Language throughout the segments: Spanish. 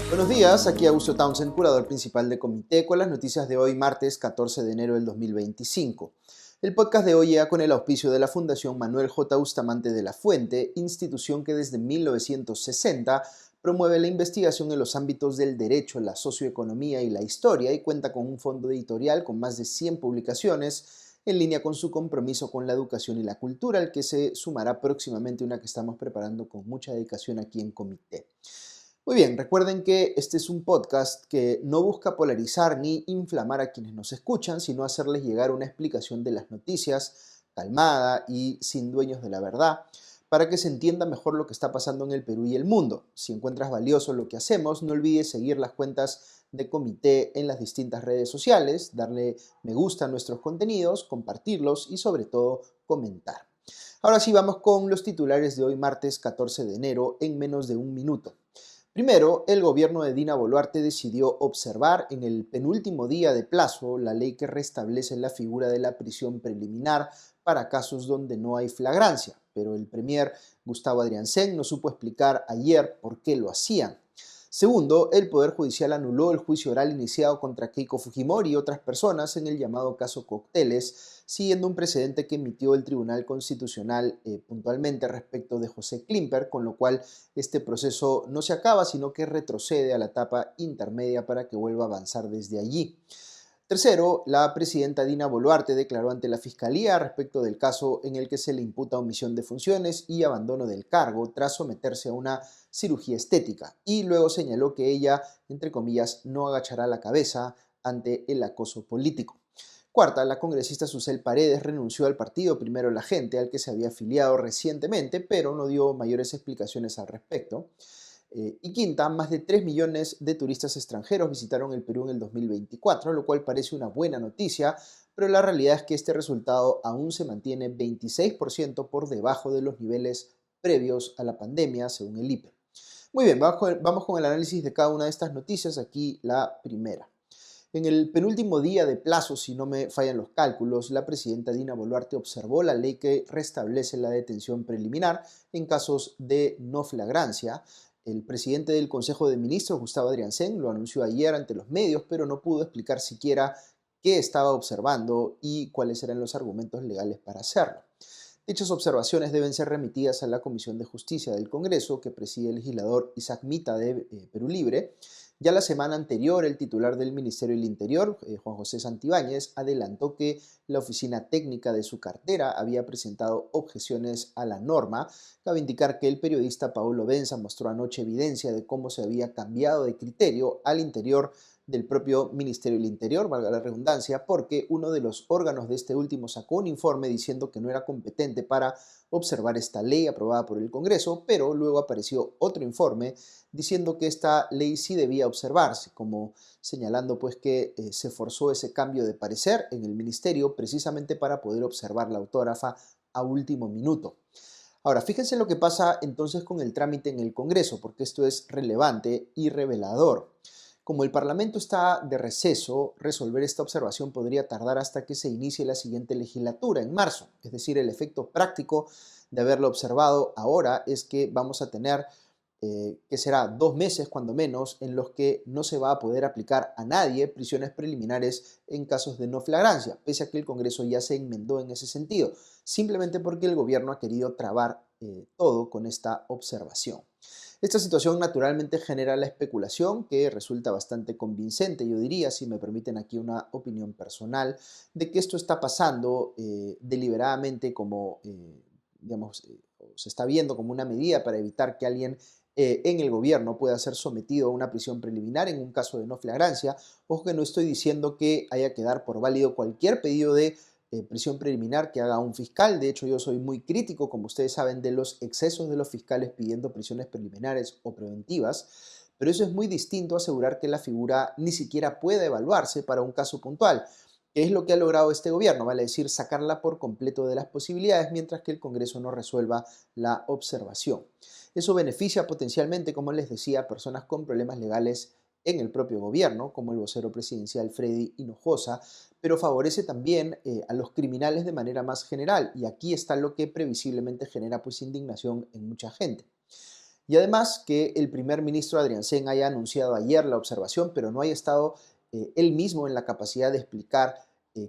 Buenos días, aquí Augusto Townsend, curador principal de Comité, con las noticias de hoy, martes 14 de enero del 2025. El podcast de hoy llega con el auspicio de la Fundación Manuel J. Bustamante de la Fuente, institución que desde 1960 promueve la investigación en los ámbitos del derecho, la socioeconomía y la historia y cuenta con un fondo editorial con más de 100 publicaciones en línea con su compromiso con la educación y la cultura, al que se sumará próximamente una que estamos preparando con mucha dedicación aquí en Comité. Muy bien, recuerden que este es un podcast que no busca polarizar ni inflamar a quienes nos escuchan, sino hacerles llegar una explicación de las noticias, calmada y sin dueños de la verdad, para que se entienda mejor lo que está pasando en el Perú y el mundo. Si encuentras valioso lo que hacemos, no olvides seguir las cuentas de Comité en las distintas redes sociales, darle me gusta a nuestros contenidos, compartirlos y sobre todo comentar. Ahora sí, vamos con los titulares de hoy, martes 14 de enero, en menos de un minuto. Primero, el gobierno de Dina Boluarte decidió observar en el penúltimo día de plazo la ley que restablece la figura de la prisión preliminar para casos donde no hay flagrancia, pero el premier Gustavo Adrianzén no supo explicar ayer por qué lo hacían. Segundo, el Poder Judicial anuló el juicio oral iniciado contra Keiko Fujimori y otras personas en el llamado caso Cócteles, siguiendo un precedente que emitió el Tribunal Constitucional puntualmente respecto de José Klimper, con lo cual este proceso no se acaba, sino que retrocede a la etapa intermedia para que vuelva a avanzar desde allí. Tercero, la presidenta Dina Boluarte declaró ante la Fiscalía respecto del caso en el que se le imputa omisión de funciones y abandono del cargo tras someterse a una cirugía estética, y luego señaló que ella, entre comillas, no agachará la cabeza ante el acoso político. Cuarta, la congresista Susel Paredes renunció al partido Primero la Gente, al que se había afiliado recientemente, pero no dio mayores explicaciones al respecto. Y quinta, más de 3 millones de turistas extranjeros visitaron el Perú en el 2024, lo cual parece una buena noticia, pero la realidad es que este resultado aún se mantiene 26% por debajo de los niveles previos a la pandemia, según el IPE. Muy bien, vamos con el análisis de cada una de estas noticias. Aquí la primera. En el penúltimo día de plazo, si no me fallan los cálculos, la presidenta Dina Boluarte observó la ley que restablece la detención preliminar en casos de no flagrancia. El presidente del Consejo de Ministros, Gustavo Adrianzén, lo anunció ayer ante los medios, pero no pudo explicar siquiera qué estaba observando y cuáles eran los argumentos legales para hacerlo. Dichas observaciones deben ser remitidas a la Comisión de Justicia del Congreso, que preside el legislador Isaac Mita de Perú Libre. Ya la semana anterior, el titular del Ministerio del Interior, Juan José Santibáñez, adelantó que la oficina técnica de su cartera había presentado objeciones a la norma. Cabe indicar que el periodista Paulo Benza mostró anoche evidencia de cómo se había cambiado de criterio al interior del propio Ministerio del Interior, valga la redundancia, porque uno de los órganos de este último sacó un informe diciendo que no era competente para observar esta ley aprobada por el Congreso, pero luego apareció otro informe diciendo que esta ley sí debía observarse, como señalando pues que se forzó ese cambio de parecer en el ministerio precisamente para poder observar la autógrafa a último minuto. Ahora, fíjense lo que pasa entonces con el trámite en el Congreso, porque esto es relevante y revelador. Como el Parlamento está de receso, resolver esta observación podría tardar hasta que se inicie la siguiente legislatura, en marzo. Es decir, el efecto práctico de haberlo observado ahora es que vamos a tener, que será 2 meses cuando menos, en los que no se va a poder aplicar a nadie prisiones preliminares en casos de no flagrancia, pese a que el Congreso ya se enmendó en ese sentido, simplemente porque el gobierno ha querido trabar todo con esta observación. Esta situación naturalmente genera la especulación, que resulta bastante convincente, yo diría, si me permiten aquí una opinión personal, de que esto está pasando deliberadamente como, digamos, se está viendo como una medida para evitar que alguien en el gobierno pueda ser sometido a una prisión preliminar en un caso de no flagrancia. Ojo que no estoy diciendo que haya que dar por válido cualquier pedido de prisión preliminar que haga un fiscal. De hecho, yo soy muy crítico, como ustedes saben, de los excesos de los fiscales pidiendo prisiones preliminares o preventivas, pero eso es muy distinto a asegurar que la figura ni siquiera pueda evaluarse para un caso puntual, que es lo que ha logrado este gobierno, vale decir, sacarla por completo de las posibilidades mientras que el Congreso no resuelva la observación. Eso beneficia potencialmente, como les decía, a personas con problemas legales en el propio gobierno, como el vocero presidencial Freddy Hinojosa, pero favorece también a los criminales de manera más general, y aquí está lo que previsiblemente genera pues indignación en mucha gente. Y además que el primer ministro Adrián Sen haya anunciado ayer la observación, pero no haya estado él mismo en la capacidad de explicar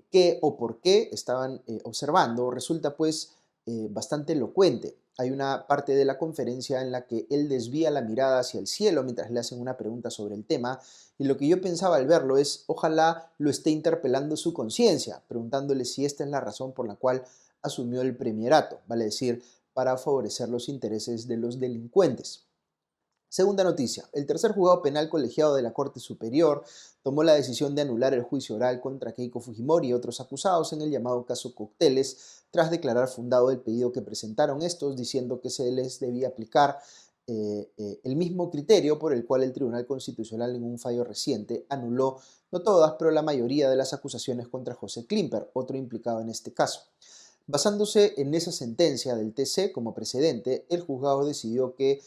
qué o por qué estaban observando, resulta pues bastante elocuente. Hay una parte de la conferencia en la que él desvía la mirada hacia el cielo mientras le hacen una pregunta sobre el tema, y lo que yo pensaba al verlo es, ojalá lo esté interpelando su conciencia, preguntándole si esta es la razón por la cual asumió el premierato, vale decir, para favorecer los intereses de los delincuentes. Segunda noticia, el tercer juzgado penal colegiado de la Corte Superior tomó la decisión de anular el juicio oral contra Keiko Fujimori y otros acusados en el llamado caso Cócteles, tras declarar fundado el pedido que presentaron estos, diciendo que se les debía aplicar el mismo criterio por el cual el Tribunal Constitucional en un fallo reciente anuló, no todas, pero la mayoría de las acusaciones contra José Klimper, otro implicado en este caso. Basándose en esa sentencia del TC como precedente, el juzgado decidió que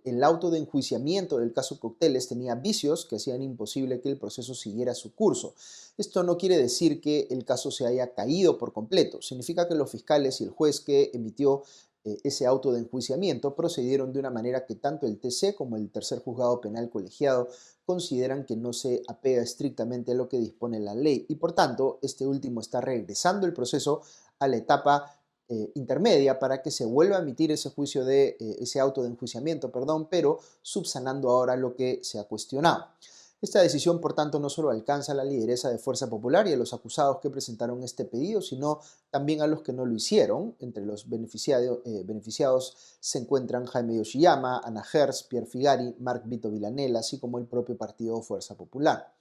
el auto de enjuiciamiento del caso Cócteles tenía vicios que hacían imposible que el proceso siguiera su curso. Esto no quiere decir que el caso se haya caído por completo. Significa que los fiscales y el juez que emitió ese auto de enjuiciamiento procedieron de una manera que tanto el TC como el tercer juzgado penal colegiado consideran que no se apega estrictamente a lo que dispone la ley y por tanto este último está regresando el proceso a la etapa intermedia para que se vuelva a emitir ese juicio de ese auto de enjuiciamiento, perdón, pero subsanando ahora lo que se ha cuestionado. Esta decisión, por tanto, no solo alcanza a la lideresa de Fuerza Popular y a los acusados que presentaron este pedido, sino también a los que no lo hicieron. Entre los beneficiados se encuentran Jaime Yoshiyama, Ana Hertz, Pierre Figari, Marc Vito Villanella, así como el propio partido Fuerza Popular.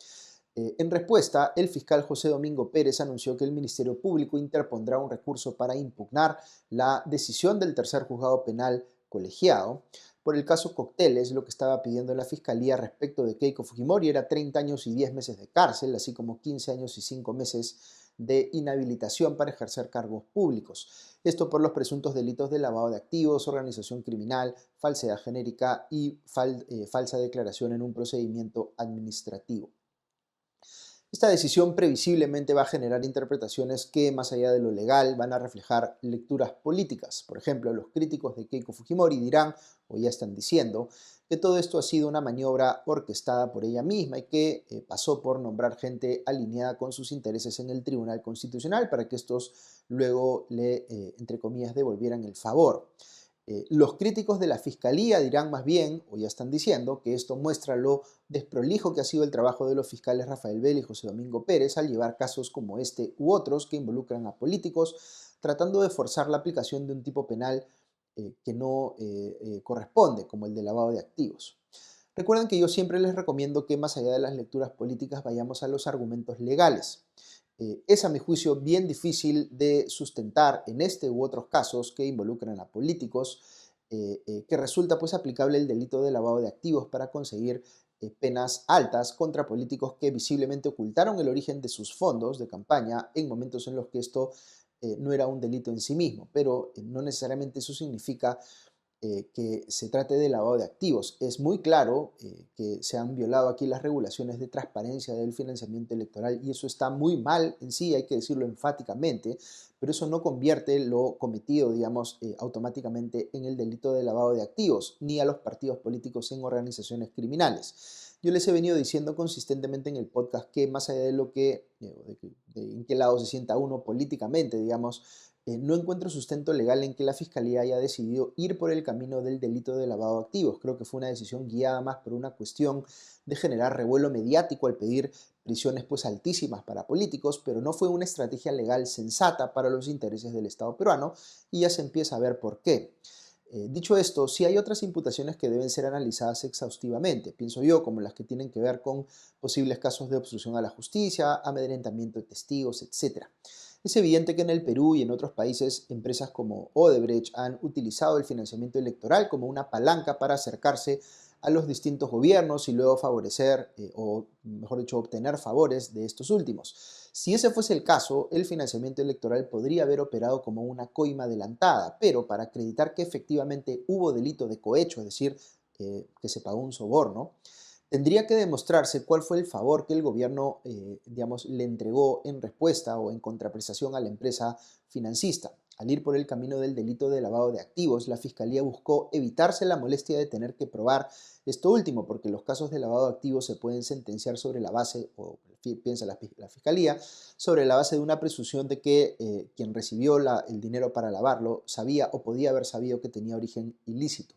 En respuesta, el fiscal José Domingo Pérez anunció que el Ministerio Público interpondrá un recurso para impugnar la decisión del tercer juzgado penal colegiado. Por el caso Cócteles, lo que estaba pidiendo la Fiscalía respecto de Keiko Fujimori era 30 años y 10 meses de cárcel, así como 15 años y 5 meses de inhabilitación para ejercer cargos públicos. Esto por los presuntos delitos de lavado de activos, organización criminal, falsedad genérica y falsa declaración en un procedimiento administrativo. Esta decisión previsiblemente va a generar interpretaciones que, más allá de lo legal, van a reflejar lecturas políticas. Por ejemplo, los críticos de Keiko Fujimori dirán, o ya están diciendo, que todo esto ha sido una maniobra orquestada por ella misma y que pasó por nombrar gente alineada con sus intereses en el Tribunal Constitucional para que estos luego le, entre comillas, devolvieran el favor. Los críticos de la Fiscalía dirán más bien, o ya están diciendo, que esto muestra lo desprolijo que ha sido el trabajo de los fiscales Rafael Vela y José Domingo Pérez al llevar casos como este u otros que involucran a políticos, tratando de forzar la aplicación de un tipo penal que no corresponde, como el de lavado de activos. Recuerden que yo siempre les recomiendo que más allá de las lecturas políticas vayamos a los argumentos legales. Es a mi juicio bien difícil de sustentar en este u otros casos que involucran a políticos, que resulta pues aplicable el delito de lavado de activos para conseguir penas altas contra políticos que visiblemente ocultaron el origen de sus fondos de campaña en momentos en los que esto no era un delito en sí mismo, pero no necesariamente eso significa que se trate de lavado de activos. Es muy claro que se han violado aquí las regulaciones de transparencia del financiamiento electoral y eso está muy mal en sí, hay que decirlo enfáticamente, pero eso no convierte lo cometido, digamos, automáticamente en el delito de lavado de activos, ni a los partidos políticos en organizaciones criminales. Yo les he venido diciendo consistentemente en el podcast que más allá de lo que, de en qué lado se sienta uno políticamente, digamos, no encuentro sustento legal en que la Fiscalía haya decidido ir por el camino del delito de lavado de activos. Creo que fue una decisión guiada más por una cuestión de generar revuelo mediático al pedir prisiones pues altísimas para políticos, pero no fue una estrategia legal sensata para los intereses del Estado peruano y ya se empieza a ver por qué. Dicho esto, sí hay otras imputaciones que deben ser analizadas exhaustivamente, pienso yo, como las que tienen que ver con posibles casos de obstrucción a la justicia, amedrentamiento de testigos, etc. Es evidente que en el Perú y en otros países empresas como Odebrecht han utilizado el financiamiento electoral como una palanca para acercarse a los distintos gobiernos y luego favorecer, o mejor dicho, obtener favores de estos últimos. Si ese fuese el caso, el financiamiento electoral podría haber operado como una coima adelantada, pero para acreditar que efectivamente hubo delito de cohecho, es decir, que se pagó un soborno, tendría que demostrarse cuál fue el favor que el gobierno, digamos, le entregó en respuesta o en contraprestación a la empresa financista. Al ir por el camino del delito de lavado de activos, la Fiscalía buscó evitarse la molestia de tener que probar esto último, porque los casos de lavado de activos se pueden sentenciar sobre la base, o piensa la Fiscalía, sobre la base de una presunción de que quien recibió el dinero para lavarlo sabía o podía haber sabido que tenía origen ilícito.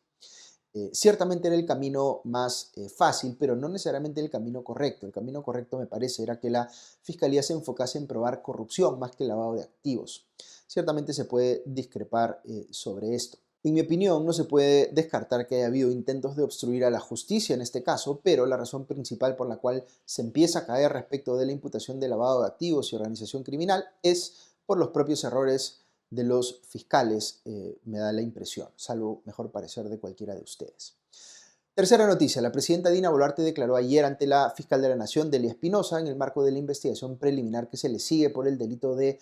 Ciertamente era el camino más fácil, pero no necesariamente el camino correcto. El camino correcto, me parece, era que la Fiscalía se enfocase en probar corrupción más que lavado de activos. Ciertamente se puede discrepar sobre esto. En mi opinión, no se puede descartar que haya habido intentos de obstruir a la justicia en este caso, pero la razón principal por la cual se empieza a caer respecto de la imputación de lavado de activos y organización criminal es por los propios errores de los fiscales, me da la impresión, salvo mejor parecer de cualquiera de ustedes. Tercera noticia, la presidenta Dina Boluarte declaró ayer ante la fiscal de la Nación, Delia Espinosa, en el marco de la investigación preliminar que se le sigue por el delito de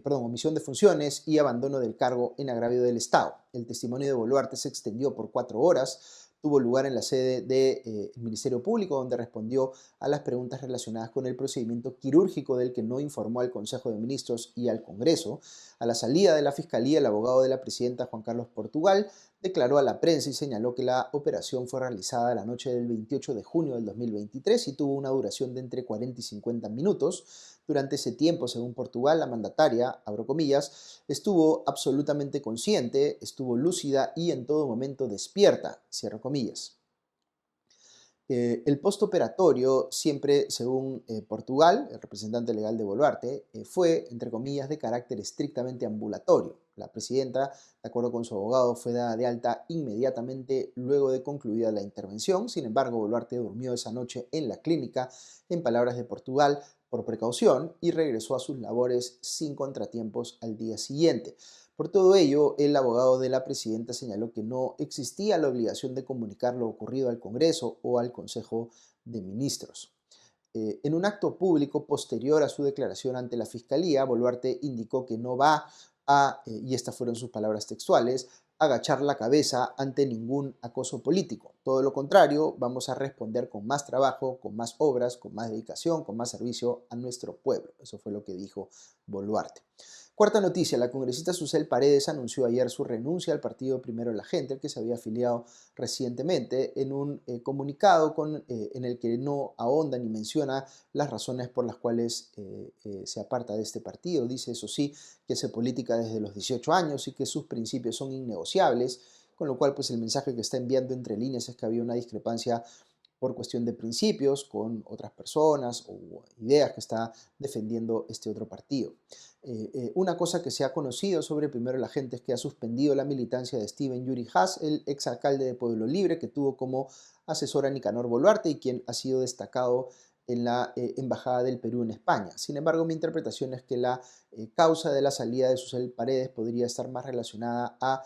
omisión de funciones y abandono del cargo en agravio del Estado. El testimonio de Boluarte se extendió por 4 horas, tuvo lugar en la sede del Ministerio Público, donde respondió a las preguntas relacionadas con el procedimiento quirúrgico del que no informó al Consejo de Ministros y al Congreso. A la salida de la Fiscalía, el abogado de la presidenta, Juan Carlos Portugal, declaró a la prensa y señaló que la operación fue realizada la noche del 28 de junio del 2023 y tuvo una duración de entre 40 y 50 minutos. Durante ese tiempo, según Portugal, la mandataria, abro comillas, estuvo absolutamente consciente, estuvo lúcida y en todo momento despierta, cierro comillas. El postoperatorio, siempre según Portugal, el representante legal de Boluarte, fue, entre comillas, de carácter estrictamente ambulatorio. La presidenta, de acuerdo con su abogado, fue dada de alta inmediatamente luego de concluida la intervención. Sin embargo, Boluarte durmió esa noche en la clínica, en palabras de Portugal, por precaución, y regresó a sus labores sin contratiempos al día siguiente. Por todo ello, el abogado de la presidenta señaló que no existía la obligación de comunicar lo ocurrido al Congreso o al Consejo de Ministros. En un acto público posterior a su declaración ante la Fiscalía, Boluarte indicó que no va a, y estas fueron sus palabras textuales, agachar la cabeza ante ningún acoso político. Todo lo contrario, vamos a responder con más trabajo, con más obras, con más dedicación, con más servicio a nuestro pueblo. Eso fue lo que dijo Boluarte. Cuarta noticia, la congresista Susel Paredes anunció ayer su renuncia al partido Primero la Gente, al que se había afiliado recientemente, en un comunicado en el que no ahonda ni menciona las razones por las cuales se aparta de este partido. Dice, eso sí, que hace política desde los 18 años y que sus principios son innegociables, con lo cual pues el mensaje que está enviando entre líneas es que había una discrepancia por cuestión de principios con otras personas o ideas que está defendiendo este otro partido. Una cosa que se ha conocido sobre Primero la Gente es que ha suspendido la militancia de Steven Yuri Haas, el exalcalde de Pueblo Libre, que tuvo como asesor a Nicanor Boluarte y quien ha sido destacado en la Embajada del Perú en España. Sin embargo, mi interpretación es que la causa de la salida de Susel Paredes podría estar más relacionada a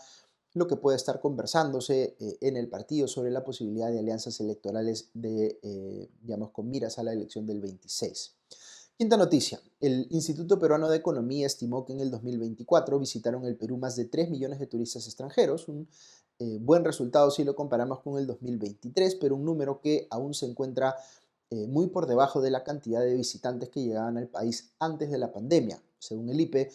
lo que puede estar conversándose en el partido sobre la posibilidad de alianzas electorales digamos, con miras a la elección del 26. Quinta noticia. El Instituto Peruano de Economía estimó que en el 2024 visitaron el Perú más de 3 millones de turistas extranjeros, un buen resultado si lo comparamos con el 2023, pero un número que aún se encuentra muy por debajo de la cantidad de visitantes que llegaban al país antes de la pandemia. Según el IPE,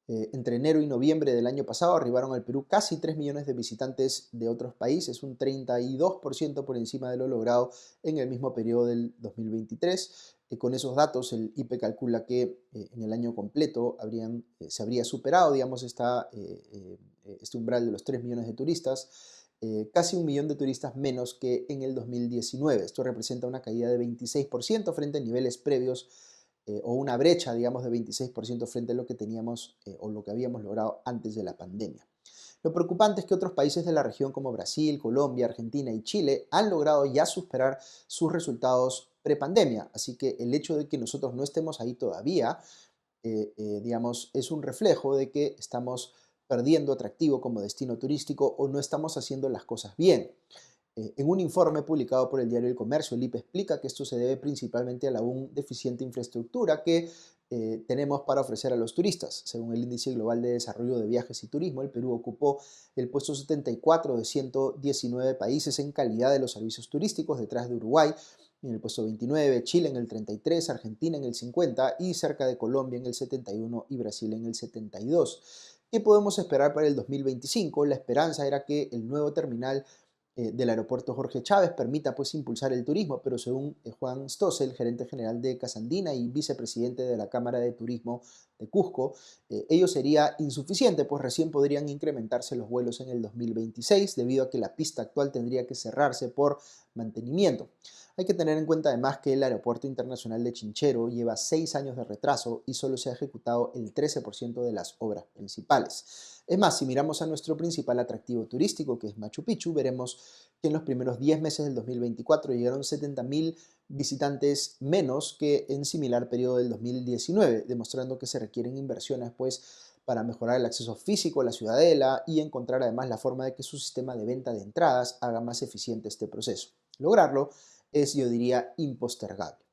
entre enero y noviembre del año pasado arribaron al Perú casi 3 millones de visitantes de otros países, un 32% por encima de lo logrado en el mismo periodo del 2023. Con esos datos, el IPE calcula que en el año completo se habría superado, digamos, este umbral de los 3 millones de turistas, casi 1 millón de turistas menos que en el 2019. Esto representa una caída de 26% frente a niveles previos o una brecha, digamos, de 26% frente a lo que teníamos o lo que habíamos logrado antes de la pandemia. Lo preocupante es que otros países de la región como Brasil, Colombia, Argentina y Chile han logrado ya superar sus resultados prepandemia, así que el hecho de que nosotros no estemos ahí todavía, digamos, es un reflejo de que estamos perdiendo atractivo como destino turístico o no estamos haciendo las cosas bien. En un informe publicado por el diario El Comercio, el IPE explica que esto se debe principalmente a la aún deficiente infraestructura que tenemos para ofrecer a los turistas. Según el Índice Global de Desarrollo de Viajes y Turismo, el Perú ocupó el puesto 74 de 119 países en calidad de los servicios turísticos, detrás de Uruguay, En el puesto 29, Chile en el 33, Argentina en el 50 y cerca de Colombia en el 71 y Brasil en el 72. ¿Qué podemos esperar para el 2025? La esperanza era que el nuevo terminal del aeropuerto Jorge Chávez permita pues impulsar el turismo, pero según Juan Stossel, gerente general de Casandina y vicepresidente de la Cámara de Turismo de Cusco, ello sería insuficiente, pues recién podrían incrementarse los vuelos en el 2026 debido a que la pista actual tendría que cerrarse por mantenimiento. Hay que tener en cuenta además que el Aeropuerto Internacional de Chinchero lleva 6 años de retraso y solo se ha ejecutado el 13% de las obras principales. Es más, si miramos a nuestro principal atractivo turístico, que es Machu Picchu, veremos que en los primeros 10 meses del 2024 llegaron 70.000 visitantes menos que en similar periodo del 2019, demostrando que se requieren inversiones pues, para mejorar el acceso físico a la ciudadela y encontrar además la forma de que su sistema de venta de entradas haga más eficiente este proceso. Lograrlo es, yo diría, impostergable.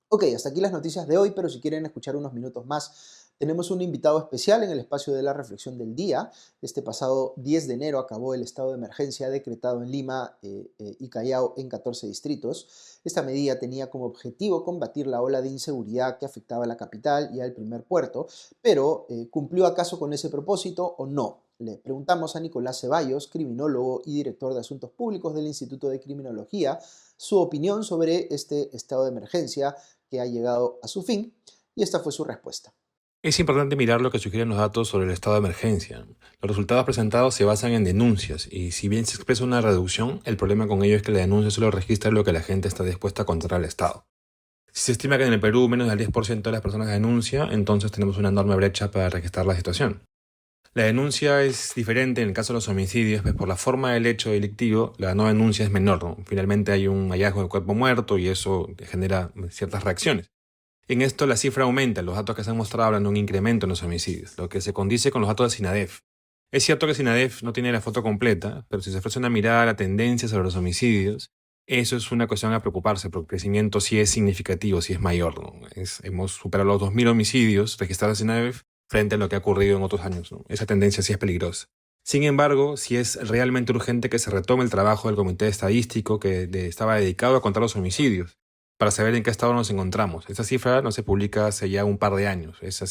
Ok, hasta aquí las noticias de hoy, pero si quieren escuchar unos minutos más, tenemos un invitado especial en el espacio de la reflexión del día. Este pasado 10 de enero acabó el estado de emergencia decretado en Lima y Callao en 14 distritos. Esta medida tenía como objetivo combatir la ola de inseguridad que afectaba a la capital y al primer puerto, pero ¿cumplió acaso con ese propósito o no? Le preguntamos a Nicolás Ceballos, criminólogo y director de Asuntos Públicos del Instituto de Criminología, su opinión sobre este estado de emergencia que ha llegado a su fin, y esta fue su respuesta. Es importante mirar lo que sugieren los datos sobre el estado de emergencia. Los resultados presentados se basan en denuncias y si bien se expresa una reducción, el problema con ello es que la denuncia solo registra lo que la gente está dispuesta a contar al Estado. Si se estima que en el Perú menos del 10% de las personas denuncia, entonces tenemos una enorme brecha para registrar la situación. La denuncia es diferente en el caso de los homicidios, pues por la forma del hecho delictivo, la no denuncia es menor, ¿no? Finalmente hay un hallazgo de cuerpo muerto y eso genera ciertas reacciones. En esto la cifra aumenta, los datos que se han mostrado hablan de un incremento en los homicidios, lo que se condice con los datos de SINADEF. Es cierto que SINADEF no tiene la foto completa, pero si se ofrece una mirada a la tendencia sobre los homicidios, eso es una cuestión a preocuparse, porque el crecimiento sí es significativo, sí es mayor, ¿no? Hemos superado los 2.000 homicidios registrados en SINADEF frente a lo que ha ocurrido en otros años, ¿no? Esa tendencia sí es peligrosa. Sin embargo, sí es realmente urgente que se retome el trabajo del Comité Estadístico que estaba dedicado a contar los homicidios para saber en qué estado nos encontramos. Esa cifra no se publica hace ya un par de años. Ese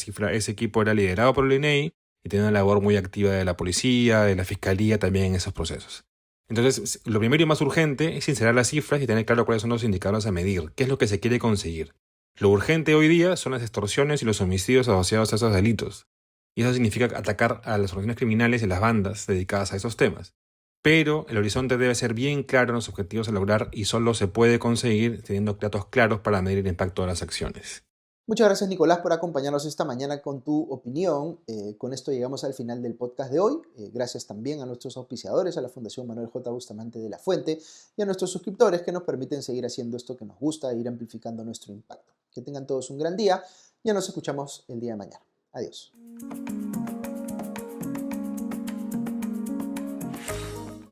equipo era liderado por el INEI y tenía una labor muy activa de la policía, de la fiscalía también en esos procesos. Entonces, lo primero y más urgente es sincerar las cifras y tener claro cuáles son los indicadores a medir, qué es lo que se quiere conseguir. Lo urgente hoy día son las extorsiones y los homicidios asociados a esos delitos. Y eso significa atacar a las organizaciones criminales y las bandas dedicadas a esos temas. Pero el horizonte debe ser bien claro en los objetivos a lograr y solo se puede conseguir teniendo datos claros para medir el impacto de las acciones. Muchas gracias, Nicolás, por acompañarnos esta mañana con tu opinión. Con esto llegamos al final del podcast de hoy. Gracias también a nuestros auspiciadores, a la Fundación Manuel J. Bustamante de la Fuente y a nuestros suscriptores que nos permiten seguir haciendo esto que nos gusta e ir amplificando nuestro impacto. Que tengan todos un gran día. Ya nos escuchamos el día de mañana. Adiós.